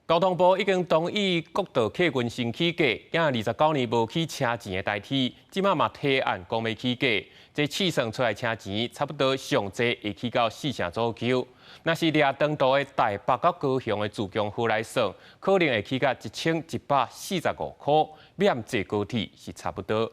交通部已经同意国道客运新起价，因29年无起车钱的代替，即马嘛提案讲要起价，这试算出来车钱差不多上济会起到4成左右。若是掠长途的台北到高雄的自强户来算，可能会起到1145块，免坐高铁是差不多。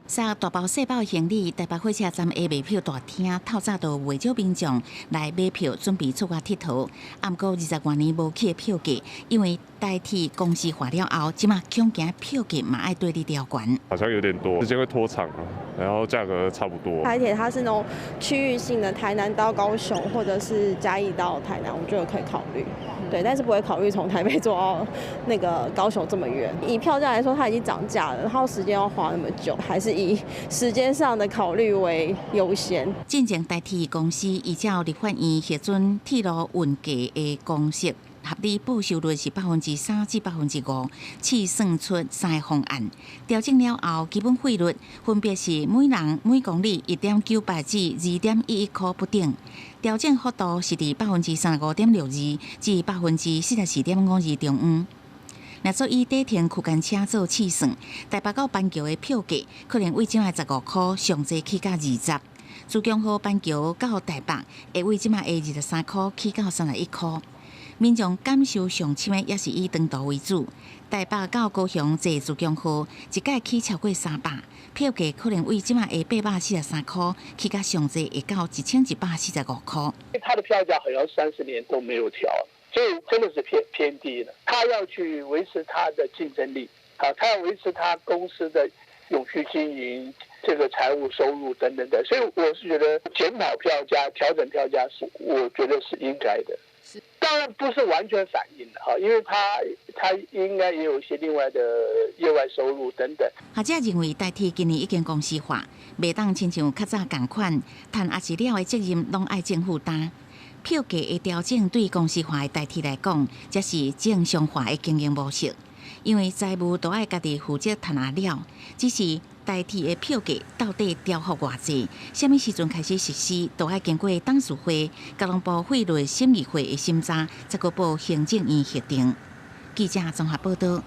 杀大包小包行李，台北火车站的卖票大厅透早就未少民众来买票，准备出国佚佗。啊，不过20多年无起的票价，因为代替公司化了后，即马恐惊票价嘛爱对你调悬。好像有点多，时间会拖长啊，然后价格差不多。台铁它是那种区域性的，台南到高雄或者是嘉义到台南，我觉得可以考虑。对，但是不会考虑从台北坐到那个高雄这么远。以票价来说，它已经涨价了，然后时间要花那么久，还是以时间上的考虑为优先。进前代替公司依照立法院核准铁路运价的公式。 合理报酬率是3%至5%，试算出3个方案。调整了后，基本费率分别是每人每公里1.98至2.11块不等。调整幅度是伫35.62%至44.52%中央。若做以底停区间车做试算，台北到板桥的票价可能为即卖15块，上济起到20。自强号板桥到台北会为即卖的23块起到31块。 民众感受上深的也是以长途为主，台北到高雄坐自强号一届起超过300，票价可能为即马的843块，起到上济会到1145块。它的票价好像30年都没有调，所以真的是偏低了。他要去维持它的竞争力，啊，他要维持他公司的永续经营，这个财务收入等等的。所以我是觉得检讨票价、调整票价是，我觉得是应该的。 当然不是完全反映的哈，因为它应该也有一些另外的业外收入等等。学者认为，代替今年已经公司化，袂当亲像较早共款，趁也是了的责任拢爱政府担。票价的调整对公司化的代替来讲，则是正常化的经营模式，因为财务都爱家己负责赚了，只是。 代替的票价到底调幅偌济？什么时阵开始实施？都要经过董事会、交通部法律审议会的审查，再个报行政院核定。记者综合报道。